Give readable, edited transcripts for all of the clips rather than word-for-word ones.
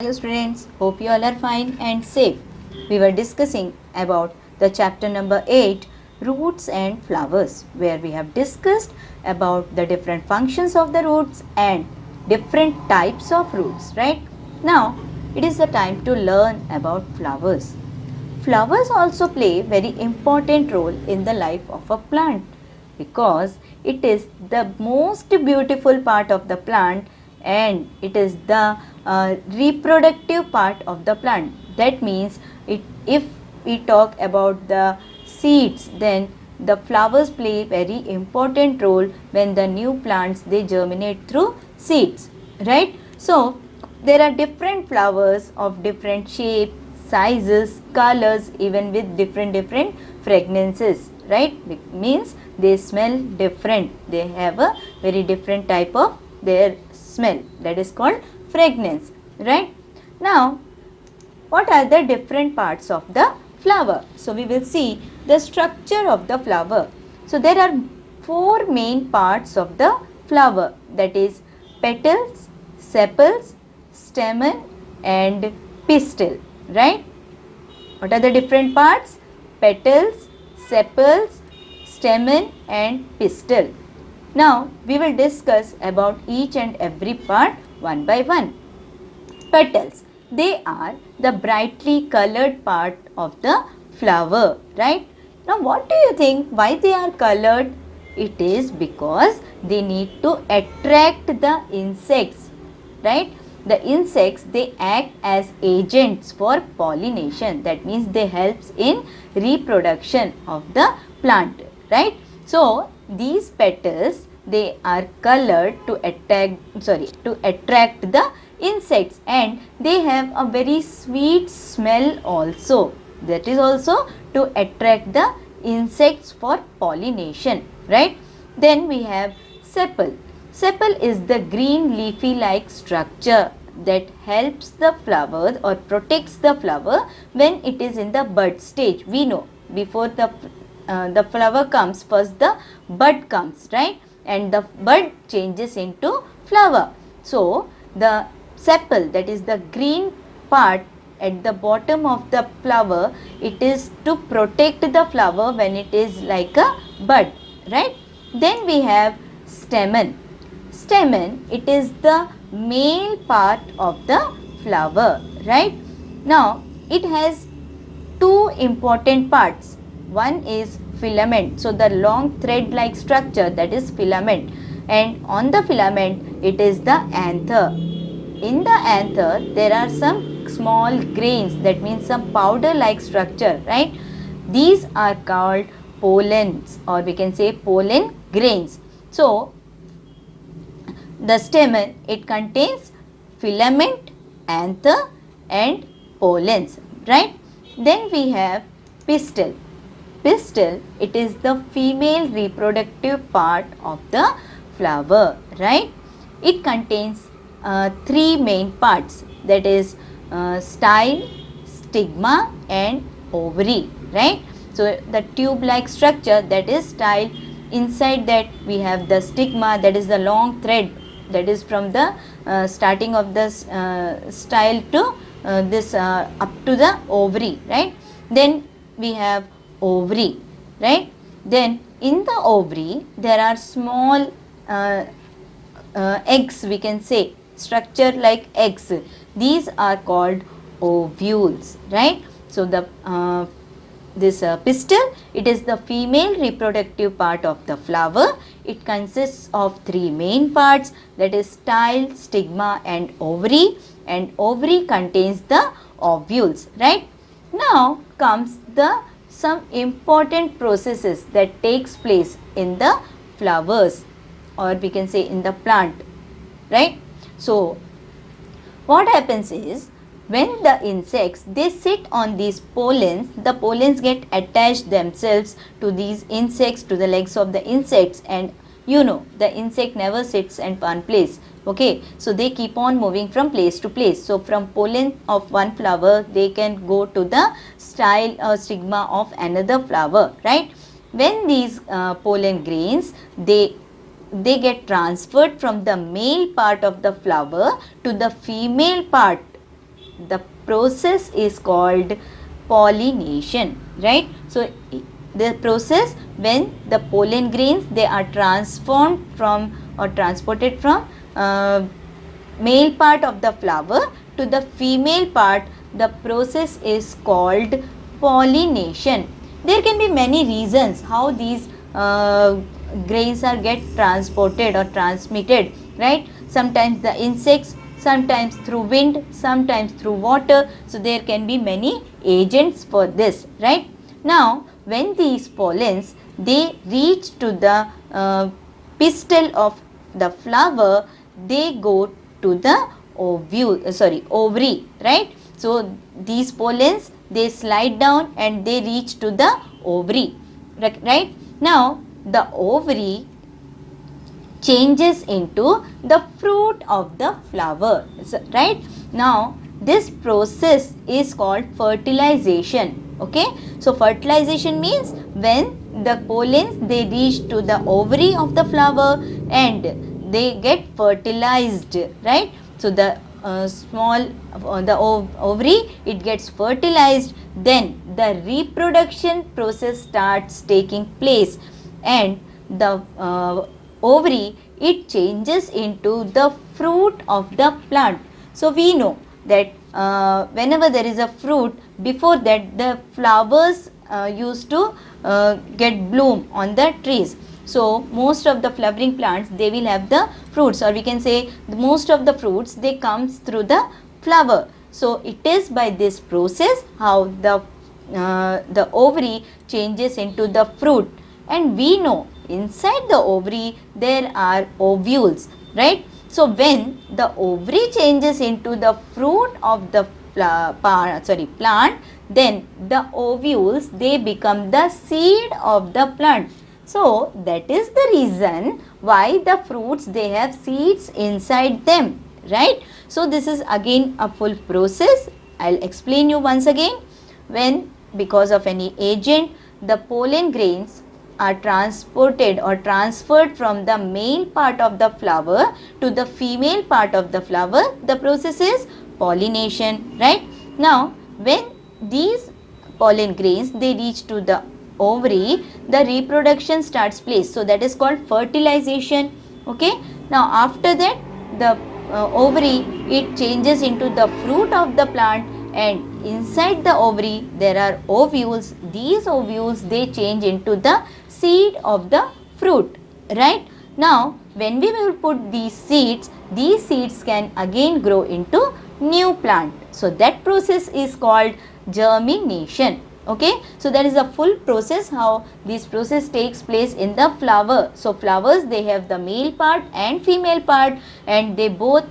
Hello students, hope you all are fine and safe. We were discussing about the chapter number 8, roots and flowers, where we have discussed about the different functions of the roots and different types of roots, right? Now, it is the time to learn about flowers. Flowers also play very important role in the life of a plant because it is the most beautiful part of the plant and it is the reproductive part of the plant. That means if we talk about the seeds, then the flowers play very important role when the new plants they germinate through seeds, right? So there are different flowers of different shapes, sizes, colors, even with different fragrances, right? It means they smell different. They have a very different type of their smell, that is called fragrance, right? Now, what are the different parts of the flower? So, we will see the structure of the flower. So, there are four main parts of the flower, that is petals, sepals, stamen and pistil, right? What are the different parts? Petals, sepals, stamen and pistil. Now, we will discuss about each and every part one by one. Petals, they are the brightly colored part of the flower, right? Now, what do you think? Why they are colored? It is because they need to attract the insects, right? The insects, they act as agents for pollination. That means they helps in reproduction of the plant, right? So, these petals, they are colored to attract the insects and they have a very sweet smell also. That is also to attract the insects for pollination, right? Then we have sepal. Sepal is the green leafy like structure that helps the flower or protects the flower when it is in the bud stage. We know before the flower comes, first the bud comes, right? And the bud changes into flower. So, the sepal, that is the green part at the bottom of the flower, it is to protect the flower when it is like a bud, right? Then we have stamen. Stamen, it is the male part of the flower, right? Now, it has two important parts. One is filament. So, the long thread like structure, that is filament, and on the filament it is the anther. In the anther there are some small grains, that means some powder like structure, right? These are called pollens, or we can say pollen grains. So, the stamen, it contains filament, anther and pollens, right? Then we have pistil. Pistil, it is the female reproductive part of the flower, right? It contains three main parts, that is style, stigma and ovary, right? So, the tube like structure, that is style. Inside that we have the stigma, that is the long thread, that is from the starting of the style to this up to the ovary, right? Then we have ovary, right? Then in the ovary there are small eggs, we can say, structure like eggs. These are called ovules, right? So, the pistil, it is the female reproductive part of the flower. It consists of three main parts, that is style, stigma and ovary contains the ovules, right? Now comes the some important processes that takes place in the flowers, or we can say in the plant, right? So, what happens is, when the insects they sit on these pollens, the pollens get attached themselves to these insects, to the legs of the insects, and you know the insect never sits at one place, okay? So, they keep on moving from place to place. So, from pollen of one flower they can go to the style or stigma of another flower, right? When these pollen grains they get transferred from the male part of the flower to the female part the process is called pollination, right? So the process when the pollen grains, they are transformed from or transported from male part of the flower to the female part, the process is called pollination. There can be many reasons how these grains are get transported or transmitted, right? Sometimes the insects, sometimes through wind, sometimes through water. So there can be many agents for this, right? Now when these pollens, they reach to the pistil of the flower, they go to the ovary, right? So these pollens, they slide down and they reach to the ovary, right? Now the ovary changes into the fruit of the flower, right? Now this process is called fertilization. Okay, so fertilization means when the pollens, they reach to the ovary of the flower and they get fertilized, right? So the ovary, it gets fertilized, then the reproduction process starts taking place and the ovary, it changes into the fruit of the plant. So we know that whenever there is a fruit, before that the flowers used to get bloom on the trees. So most of the flowering plants, they will have the fruits, or we can say most of the fruits, they comes through the flower. So it is by this process how the ovary changes into the fruit. And we know inside the ovary there are ovules, right? So when the ovary changes into the fruit of the plant, then the ovules, they become the seed of the plant. So that is the reason why the fruits, they have seeds inside them, right? So this is again a full process. I'll explain you once again. When because of any agent, the pollen grains are transported or transferred from the male part of the flower to the female part of the flower, the process is pollination, right? Now when these pollen grains, they reach to the ovary, the reproduction starts place. So that is called fertilization. Okay, now after that the ovary, it changes into the fruit of the plant, and inside the ovary there are ovules. These ovules, they change into the seed of the fruit, right? Now when we will put these seeds can again grow into new plant. So that process is called germination. Okay, so that is a full process how this process takes place in the flower. So flowers, they have the male part and female part, and they both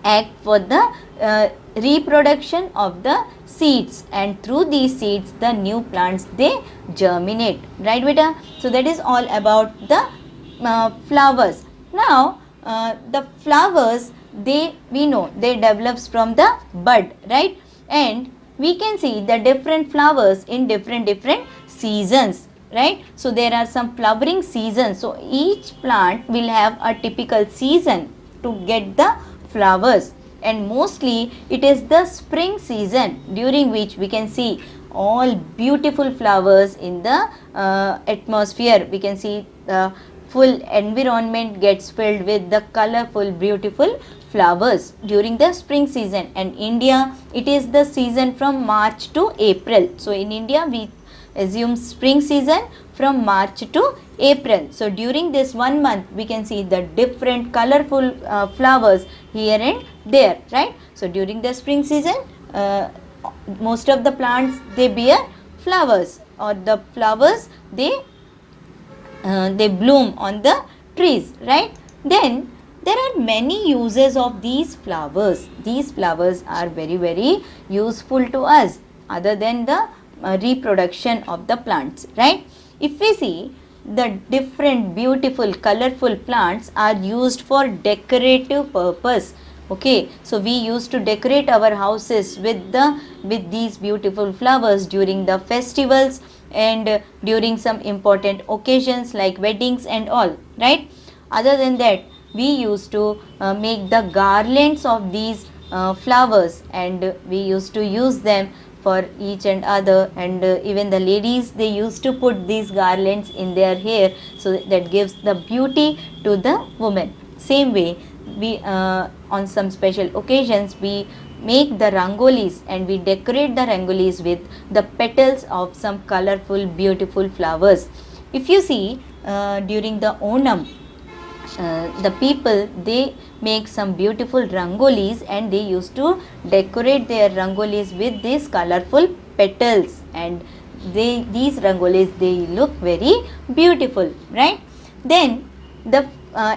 act for the reproduction of the seeds, and through these seeds the new plants, they germinate, right beta? So that is all about the flowers. Now the flowers, we know they develops from the bud, right? And we can see the different flowers in different seasons, right? So there are some flowering seasons. So each plant will have a typical season to get the flowers, and mostly it is the spring season during which we can see all beautiful flowers in the atmosphere. We can see the full environment gets filled with the colorful, beautiful flowers during the spring season. And India, it is the season from March to April. So in India we assume spring season from March to April. So during this 1 month we can see the different colorful flowers here and there, right? So during the spring season most of the plants, they bear flowers, or the flowers, they bloom on the trees, right? Then there are many uses of these flowers. These flowers are very useful to us other than the reproduction of the plants, right? If we see, the different beautiful colorful plants are used for decorative purpose. Okay, so we used to decorate our houses with these beautiful flowers during the festivals and during some important occasions like weddings and all, right? Other than that, we used to make the garlands of these flowers, and we used to use them for each and other, and even the ladies, they used to put these garlands in their hair, so that gives the beauty to the woman. Same way, we on some special occasions we make the rangolis, and we decorate the rangolis with the petals of some colorful beautiful flowers. If you see, during the Onam, the people, they make some beautiful rangolis, and they used to decorate their rangolis with these colorful petals, and these rangolis, they look very beautiful, right? Then the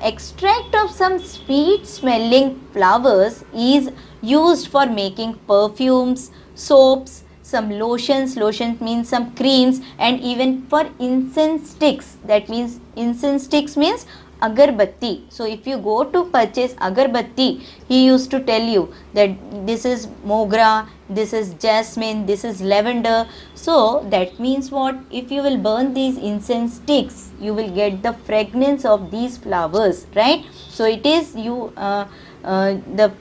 extract of some sweet smelling flowers is used for making perfumes, soaps, some lotions means some creams, and even for incense sticks. That means incense sticks means agarbatti. So if you go to purchase agarbatti, he used to tell you that this is mogra, this is jasmine, this is lavender. So that means what? If you will burn these incense sticks, you will get the fragrance of these flowers, right? So it is the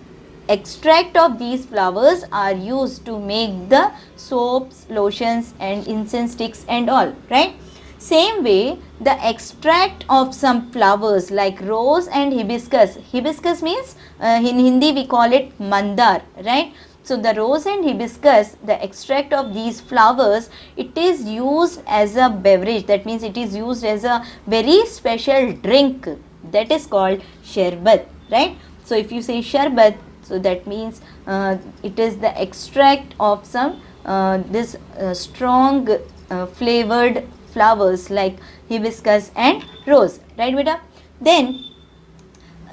extract of these flowers are used to make the soaps, lotions and incense sticks and all, right? Same way, the extract of some flowers like rose and hibiscus. Hibiscus means in Hindi we call it mandar, right? So the rose and hibiscus, the extract of these flowers, it is used as a beverage. That means it is used as a very special drink, that is called sharbat, right? So if you say sharbat, so that means it is the extract of some this strong flavored flowers like hibiscus and rose, right beta? Then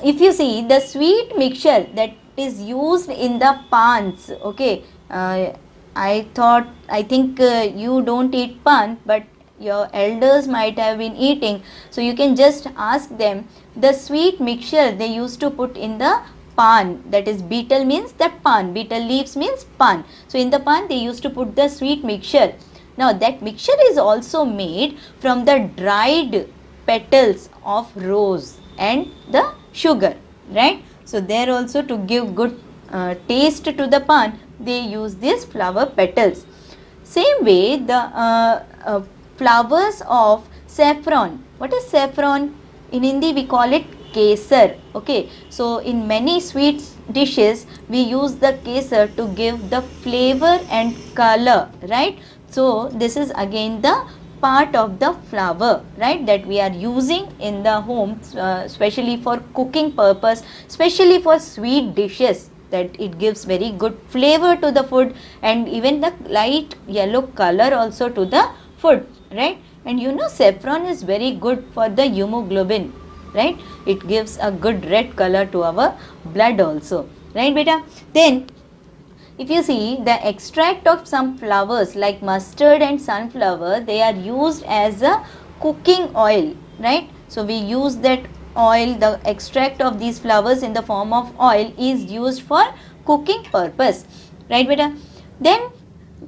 if you see the sweet mixture that is used in the pans, okay, I think you don't eat pan, but your elders might have been eating, so you can just ask them the sweet mixture they used to put in the pan, that is betel means that pan, betel leaves means pan. So in the pan they used to put the sweet mixture. Now that mixture is also made from the dried petals of rose and the sugar, right? So there also, to give good taste to the pan, they use these flower petals. Same way, the flowers of saffron. What is saffron? In Hindi we call it kesar, okay. So in many sweet dishes we use the kesar to give the flavor and color, right? So this is again the part of the flower, right, that we are using in the home, especially for cooking purpose, especially for sweet dishes, that it gives very good flavor to the food, and even the light yellow color also to the food, right? And you know, saffron is very good for the hemoglobin, right? It gives a good red color to our blood also, right beta? Then if you see the extract of some flowers like mustard and sunflower, they are used as a cooking oil, right? So we use that oil, the extract of these flowers in the form of oil is used for cooking purpose, right beta? Then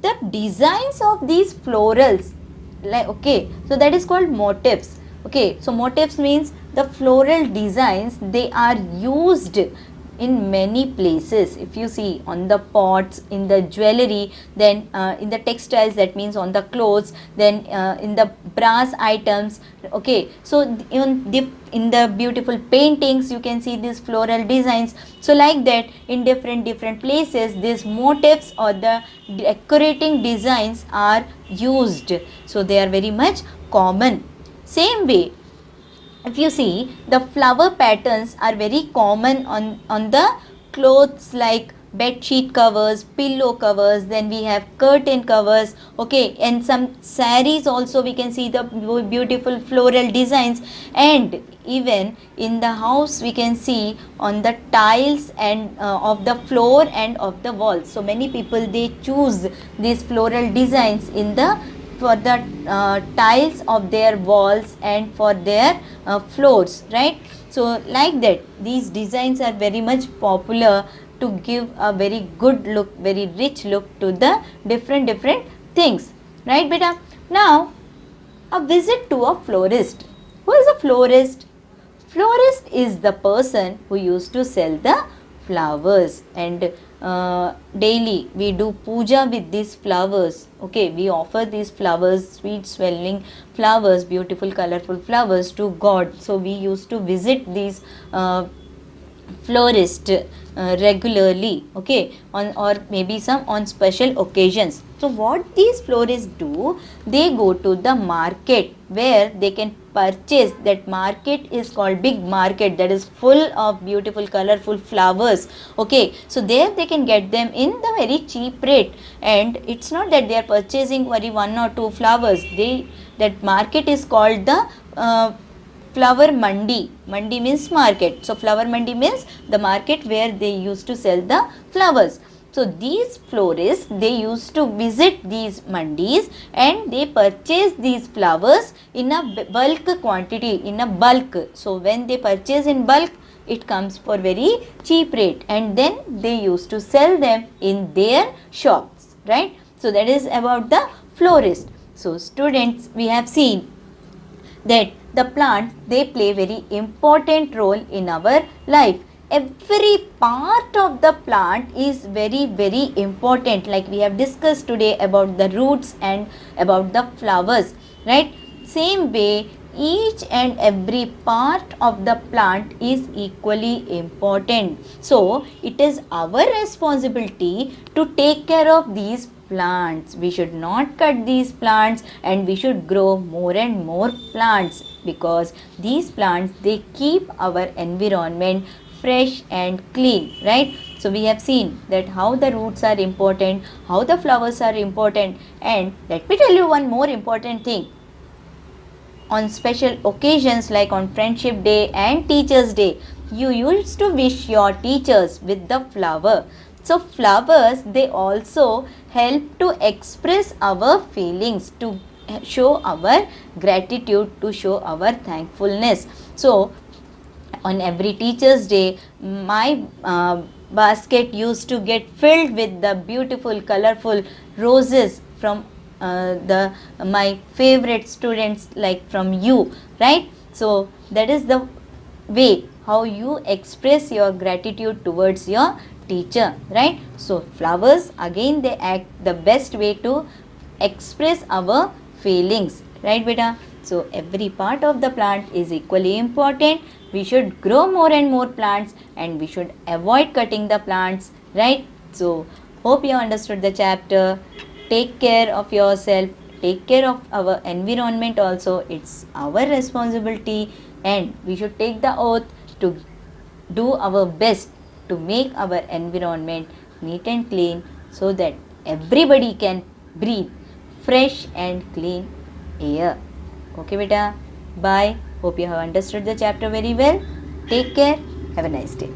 the designs of these florals, like, okay, so that is called motifs, okay. So motifs means the floral designs, they are used in many places. If you see on the pots, in the jewelry, then in the textiles, that means on the clothes, then in the brass items, okay. So in the beautiful paintings you can see these floral designs. So like that, in different places, these motifs or the decorating designs are used, so they are very much common. Same way, if you see, the flower patterns are very common on the clothes like bed sheet covers, pillow covers, then we have curtain covers, okay, and some sarees also we can see the beautiful floral designs, and even in the house we can see on the tiles and of the floor and of the walls. So many people, they choose these floral designs in the for the tiles of their walls and for their floors, right? So like that, these designs are very much popular to give a very good look, very rich look to the different things, right beta? Now a visit to a florist. Who is a florist? Florist is the person who used to sell the flowers, and daily we do puja with these flowers. Okay, we offer these flowers, sweet smelling flowers, beautiful colorful flowers to God. So we used to visit these florist regularly, okay, on or maybe some on special occasions. So what these florists do, they go to the market where they can purchase. That market is called big market, that is full of beautiful colorful flowers. Okay, so there they can get them in the very cheap rate, and it's not that they are purchasing only one or two flowers. That market is called the flower mandi. Mandi means market. So flower mandi means the market where they used to sell the flowers. So these florists, they used to visit these mandis and they purchase these flowers in a bulk quantity, in a bulk. So when they purchase in bulk, it comes for very cheap rate, and then they used to sell them in their shops, right? So that is about the florist. So students, we have seen that the plants, they play very important role in our life. Every part of the plant is very important, like we have discussed today about the roots and about the flowers, right? Same way, each and every part of the plant is equally important. So it is our responsibility to take care of these plants. We should not cut these plants, and we should grow more and more plants, because these plants, they keep our environment fresh and clean, right? So we have seen that how the roots are important, how the flowers are important, and let me tell you one more important thing. On special occasions like on Friendship Day and Teachers Day, you used to wish your teachers with the flower. So flowers, they also help to express our feelings, to show our gratitude, to show our thankfulness. So on every Teachers Day, my basket used to get filled with the beautiful colorful roses from my favorite students, like from you, right? So that is the way how you express your gratitude towards your teacher, right? So flowers, again, they act the best way to express our feelings, right beta? So every part of the plant is equally important. We should grow more and more plants, and we should avoid cutting the plants, right? So hope you understood the chapter. Take care of yourself, take care of our environment also. It's our responsibility, and we should take the oath to do our best to make our environment neat and clean, so that everybody can breathe fresh and clean air. Okay beta, bye. Hope you have understood the chapter very well. Take care. Have a nice day.